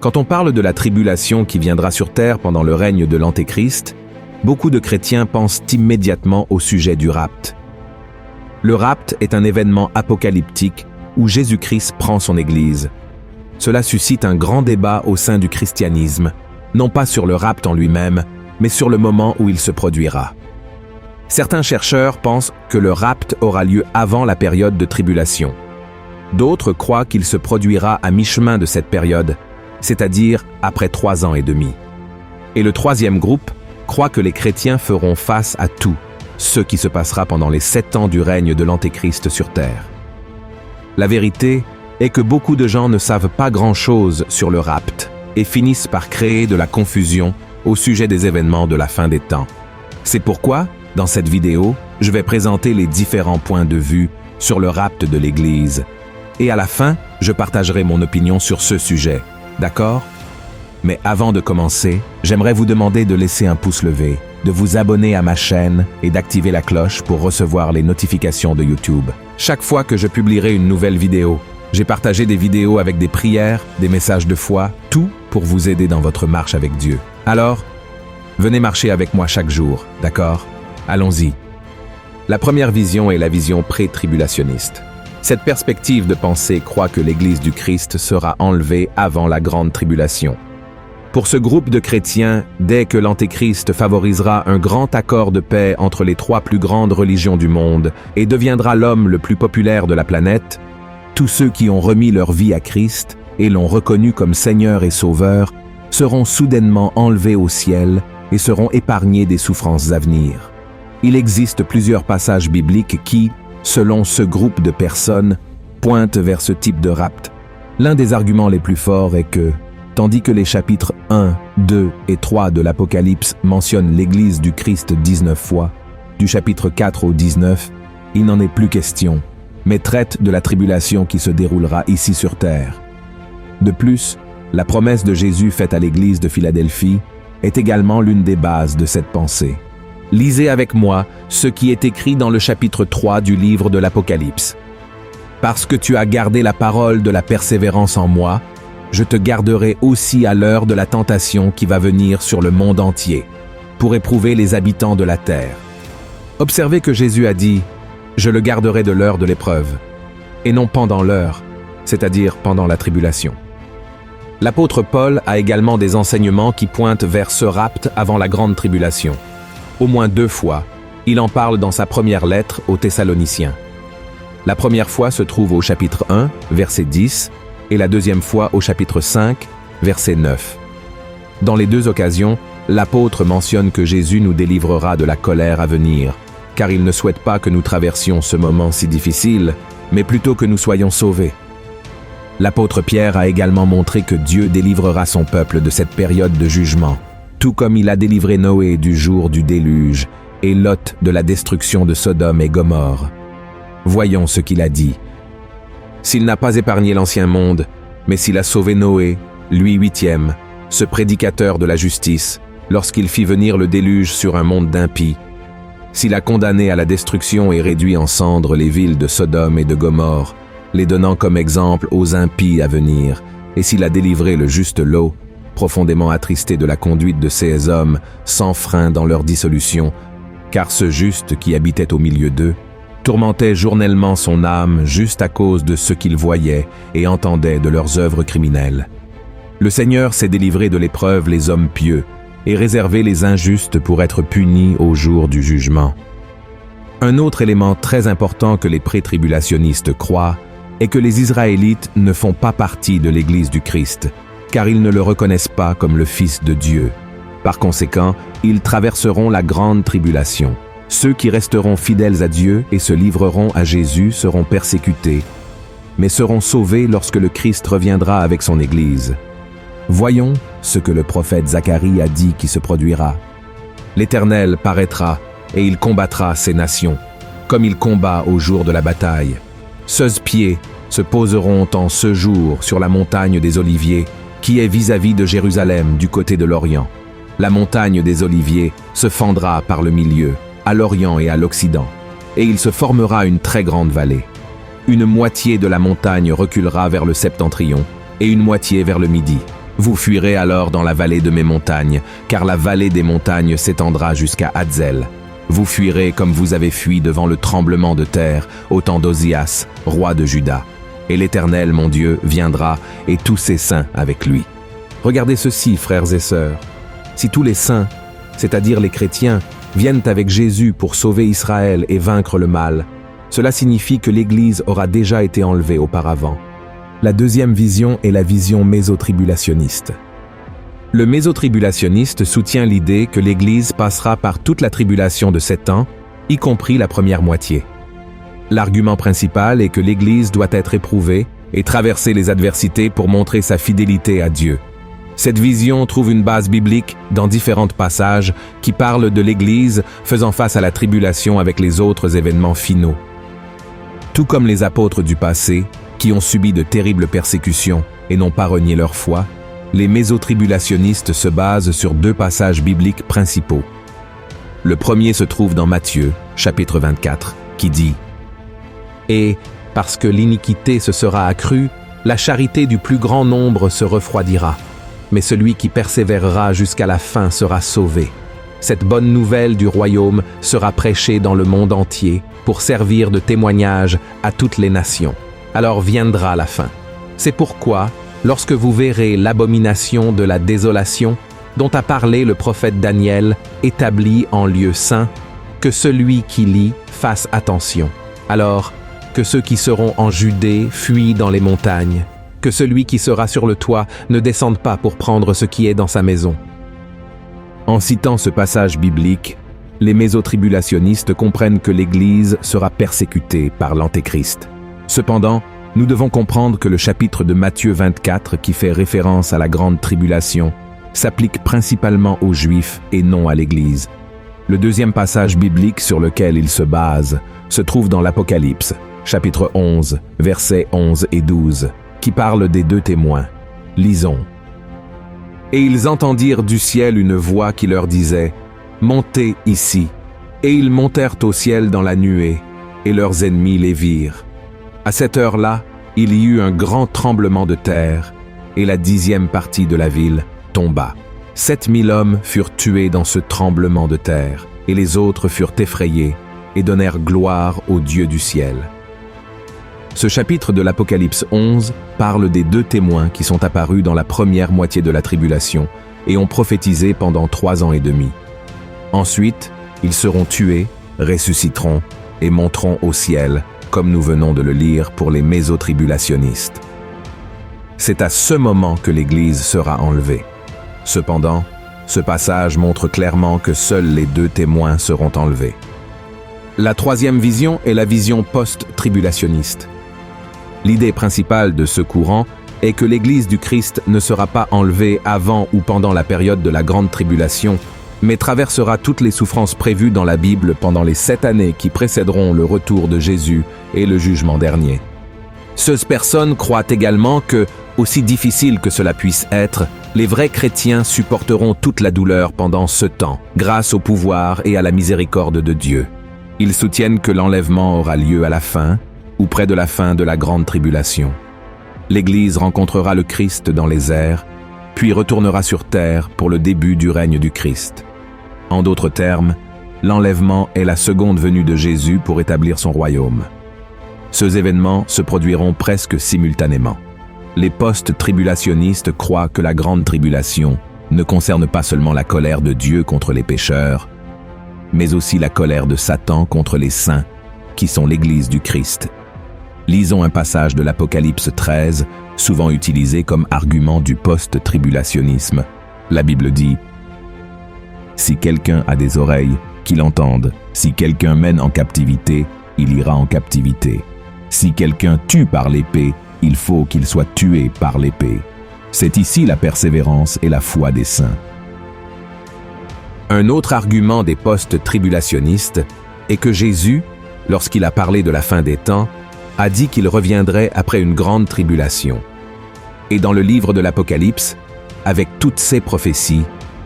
Quand on parle de la tribulation qui viendra sur terre pendant le règne de l'Antéchrist, beaucoup de chrétiens pensent immédiatement au sujet du rapt. Le rapt est un événement apocalyptique où Jésus-Christ prend son Église. Cela suscite un grand débat au sein du christianisme, non pas sur le rapt en lui-même, mais sur le moment où il se produira. Certains chercheurs pensent que le rapt aura lieu avant la période de tribulation. D'autres croient qu'il se produira à mi-chemin de cette période, c'est-à-dire après 3 ans et demi. Et le troisième groupe croit que les chrétiens feront face à tout, ce qui se passera pendant les 7 ans du règne de l'Antéchrist sur terre. La vérité est que beaucoup de gens ne savent pas grand-chose sur le rapt et finissent par créer de la confusion au sujet des événements de la fin des temps. C'est pourquoi, dans cette vidéo, je vais présenter les différents points de vue sur le rapt de l'Église. Et à la fin, je partagerai mon opinion sur ce sujet. D'accord? Mais avant de commencer, j'aimerais vous demander de laisser un pouce levé, de vous abonner à ma chaîne et d'activer la cloche pour recevoir les notifications de YouTube. Chaque fois que je publierai une nouvelle vidéo, j'ai partagé des vidéos avec des prières, des messages de foi, tout pour vous aider dans votre marche avec Dieu. Alors, venez marcher avec moi chaque jour, d'accord? Allons-y. La première vision est la vision pré-tribulationniste. Cette perspective de pensée croit que l'Église du Christ sera enlevée avant la grande tribulation. Pour ce groupe de chrétiens, dès que l'Antéchrist favorisera un grand accord de paix entre les 3 plus grandes religions du monde et deviendra l'homme le plus populaire de la planète, tous ceux qui ont remis leur vie à Christ et l'ont reconnu comme Seigneur et Sauveur seront soudainement enlevés au ciel et seront épargnés des souffrances à venir. Il existe plusieurs passages bibliques qui, selon ce groupe de personnes, pointent vers ce type de rapt. L'un des arguments les plus forts est que, tandis que les chapitres 1, 2 et 3 de l'Apocalypse mentionnent l'Église du Christ 19 fois, du chapitre 4 au 19, il n'en est plus question, mais traitent de la tribulation qui se déroulera ici sur terre. De plus, la promesse de Jésus faite à l'Église de Philadelphie est également l'une des bases de cette pensée. Lisez avec moi ce qui est écrit dans le chapitre 3 du livre de l'Apocalypse. « Parce que tu as gardé la parole de la persévérance en moi, je te garderai aussi à l'heure de la tentation qui va venir sur le monde entier, pour éprouver les habitants de la terre. » Observez que Jésus a dit « Je le garderai de l'heure de l'épreuve », et non pendant l'heure, c'est-à-dire pendant la tribulation. L'apôtre Paul a également des enseignements qui pointent vers ce rapt avant la grande tribulation. Au moins 2 fois, il en parle dans sa première lettre aux Thessaloniciens. La première fois se trouve au chapitre 1, verset 10, et la deuxième fois au chapitre 5, verset 9. Dans les 2 occasions, l'apôtre mentionne que Jésus nous délivrera de la colère à venir, car il ne souhaite pas que nous traversions ce moment si difficile, mais plutôt que nous soyons sauvés. L'apôtre Pierre a également montré que Dieu délivrera son peuple de cette période de jugement, tout comme il a délivré Noé du jour du déluge et Lot de la destruction de Sodome et Gomorrhe. Voyons ce qu'il a dit. « S'il n'a pas épargné l'ancien monde, mais s'il a sauvé Noé, lui 8e, ce prédicateur de la justice, lorsqu'il fit venir le déluge sur un monde d'impies, s'il a condamné à la destruction et réduit en cendres les villes de Sodome et de Gomorrhe, les donnant comme exemple aux impies à venir, et s'il a délivré le juste Lot, profondément attristé de la conduite de ces hommes, sans frein dans leur dissolution, car ce juste qui habitait au milieu d'eux tourmentait journellement son âme juste à cause de ce qu'il voyait et entendait de leurs œuvres criminelles. Le Seigneur s'est délivré de l'épreuve les hommes pieux et réservé les injustes pour être punis au jour du jugement. Un autre élément très important que les pré-tribulationnistes croient est que les Israélites ne font pas partie de l'Église du Christ, car ils ne le reconnaissent pas comme le Fils de Dieu. Par conséquent, ils traverseront la grande tribulation. Ceux qui resteront fidèles à Dieu et se livreront à Jésus seront persécutés, mais seront sauvés lorsque le Christ reviendra avec son Église. Voyons ce que le prophète Zacharie a dit qui se produira. L'Éternel paraîtra et il combattra ces nations, comme il combat au jour de la bataille. 16 pieds se poseront en ce jour sur la montagne des Oliviers, qui est vis-à-vis de Jérusalem du côté de l'Orient. La montagne des Oliviers se fendra par le milieu, à l'Orient et à l'Occident, et il se formera une très grande vallée. Une moitié de la montagne reculera vers le septentrion, et une moitié vers le midi. Vous fuirez alors dans la vallée de mes montagnes, car la vallée des montagnes s'étendra jusqu'à Hadzel. Vous fuirez comme vous avez fui devant le tremblement de terre au temps d'Ozias, roi de Juda. Et l'Éternel, mon Dieu, viendra, et tous ses saints avec lui. Regardez ceci, frères et sœurs. Si tous les saints, c'est-à-dire les chrétiens, viennent avec Jésus pour sauver Israël et vaincre le mal, cela signifie que l'Église aura déjà été enlevée auparavant. La deuxième vision est la vision mésotribulationniste. Le mésotribulationniste soutient l'idée que l'Église passera par toute la tribulation de 7 ans, y compris la première moitié. L'argument principal est que l'Église doit être éprouvée et traverser les adversités pour montrer sa fidélité à Dieu. Cette vision trouve une base biblique dans différents passages qui parlent de l'Église faisant face à la tribulation avec les autres événements finaux. Tout comme les apôtres du passé, qui ont subi de terribles persécutions et n'ont pas renié leur foi, les mésotribulationnistes se basent sur 2 passages bibliques principaux. Le premier se trouve dans Matthieu, chapitre 24, qui dit « Et, parce que l'iniquité se sera accrue, la charité du plus grand nombre se refroidira, mais celui qui persévérera jusqu'à la fin sera sauvé. Cette bonne nouvelle du royaume sera prêchée dans le monde entier pour servir de témoignage à toutes les nations. Alors viendra la fin. C'est pourquoi, lorsque vous verrez l'abomination de la désolation, dont a parlé le prophète Daniel, établie en lieu saint, que celui qui lit fasse attention. Alors, que ceux qui seront en Judée fuient dans les montagnes, que celui qui sera sur le toit ne descende pas pour prendre ce qui est dans sa maison. » En citant ce passage biblique, les mésotribulationnistes comprennent que l'Église sera persécutée par l'Antéchrist. Cependant, nous devons comprendre que le chapitre de Matthieu 24, qui fait référence à la grande tribulation, s'applique principalement aux Juifs et non à l'Église. Le deuxième passage biblique sur lequel il se base se trouve dans l'Apocalypse, chapitre 11, versets 11 et 12, qui parle des 2 témoins. Lisons. « Et ils entendirent du ciel une voix qui leur disait « Montez ici. » Et ils montèrent au ciel dans la nuée, et leurs ennemis les virent. À cette heure-là, il y eut un grand tremblement de terre, et la 10e partie de la ville tomba. 7000 hommes furent tués dans ce tremblement de terre, et les autres furent effrayés, et donnèrent gloire au Dieu du ciel. Ce chapitre de l'Apocalypse 11 parle des 2 témoins qui sont apparus dans la première moitié de la tribulation et ont prophétisé pendant 3 ans et demi. Ensuite, ils seront tués, ressusciteront et monteront au ciel, comme nous venons de le lire pour les mésotribulationnistes. C'est à ce moment que l'Église sera enlevée. Cependant, ce passage montre clairement que seuls les 2 témoins seront enlevés. La troisième vision est la vision post-tribulationniste. L'idée principale de ce courant est que l'Église du Christ ne sera pas enlevée avant ou pendant la période de la grande tribulation, mais traversera toutes les souffrances prévues dans la Bible pendant les 7 années qui précéderont le retour de Jésus et le jugement dernier. Ces personnes croient également que, aussi difficile que cela puisse être, les vrais chrétiens supporteront toute la douleur pendant ce temps, grâce au pouvoir et à la miséricorde de Dieu. Ils soutiennent que l'enlèvement aura lieu à la fin, ou près de la fin de la grande tribulation. L'Église rencontrera le Christ dans les airs, puis retournera sur terre pour le début du règne du Christ. En d'autres termes, l'enlèvement est la seconde venue de Jésus pour établir son royaume. Ces événements se produiront presque simultanément. Les post-tribulationnistes croient que la grande tribulation ne concerne pas seulement la colère de Dieu contre les pécheurs, mais aussi la colère de Satan contre les saints, qui sont l'Église du Christ. Lisons un passage de l'Apocalypse 13, souvent utilisé comme argument du post-tribulationnisme. La Bible dit « Si quelqu'un a des oreilles, qu'il entende. Si quelqu'un mène en captivité, il ira en captivité. Si quelqu'un tue par l'épée, il faut qu'il soit tué par l'épée. C'est ici la persévérance et la foi des saints. » Un autre argument des post-tribulationnistes est que Jésus, lorsqu'il a parlé de la fin des temps, a dit qu'il reviendrait après une grande tribulation. Et dans le livre de l'Apocalypse, avec toutes ces prophéties,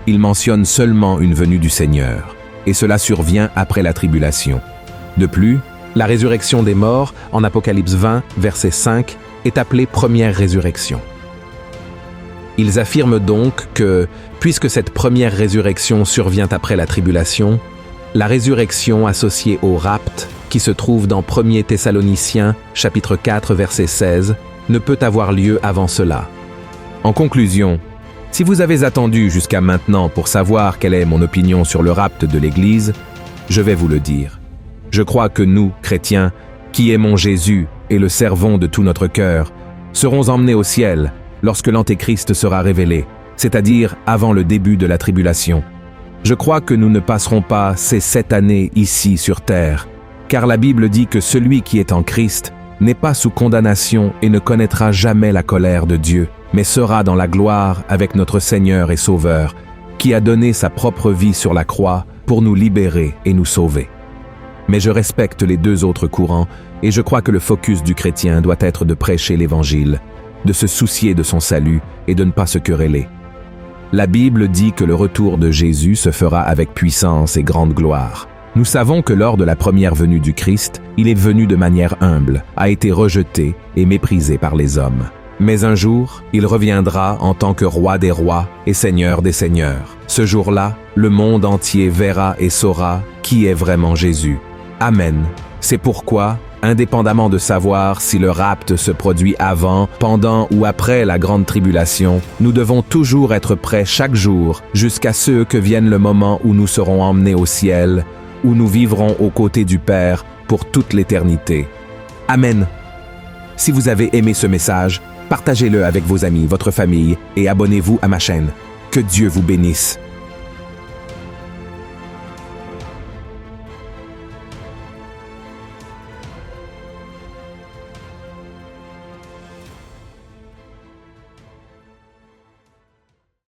il mentionne seulement une venue du Seigneur, et cela survient après la tribulation. De plus, la résurrection des morts, en Apocalypse 20, verset 5, est appelée première résurrection. Ils affirment donc que, puisque cette première résurrection survient après la tribulation, la résurrection associée au rapt, qui se trouve dans 1 Thessaloniciens, chapitre 4, verset 16, ne peut avoir lieu avant cela. En conclusion, si vous avez attendu jusqu'à maintenant pour savoir quelle est mon opinion sur le rapt de l'Église, je vais vous le dire. Je crois que nous, chrétiens, qui aimons Jésus et le servons de tout notre cœur, serons emmenés au ciel lorsque l'Antéchrist sera révélé, c'est-à-dire avant le début de la tribulation. Je crois que nous ne passerons pas ces 7 années ici sur terre, car la Bible dit que celui qui est en Christ n'est pas sous condamnation et ne connaîtra jamais la colère de Dieu, mais sera dans la gloire avec notre Seigneur et Sauveur, qui a donné sa propre vie sur la croix pour nous libérer et nous sauver. Mais je respecte les deux autres courants et je crois que le focus du chrétien doit être de prêcher l'Évangile, de se soucier de son salut et de ne pas se quereller. La Bible dit que le retour de Jésus se fera avec puissance et grande gloire. Nous savons que lors de la première venue du Christ, il est venu de manière humble, a été rejeté et méprisé par les hommes. Mais un jour, il reviendra en tant que roi des rois et seigneur des seigneurs. Ce jour-là, le monde entier verra et saura qui est vraiment Jésus. Amen. C'est pourquoi, indépendamment de savoir si le rapt se produit avant, pendant ou après la grande tribulation, nous devons toujours être prêts chaque jour jusqu'à ce que vienne le moment où nous serons emmenés au ciel, où nous vivrons aux côtés du Père pour toute l'éternité. Amen. Si vous avez aimé ce message, partagez-le avec vos amis, votre famille et abonnez-vous à ma chaîne. Que Dieu vous bénisse.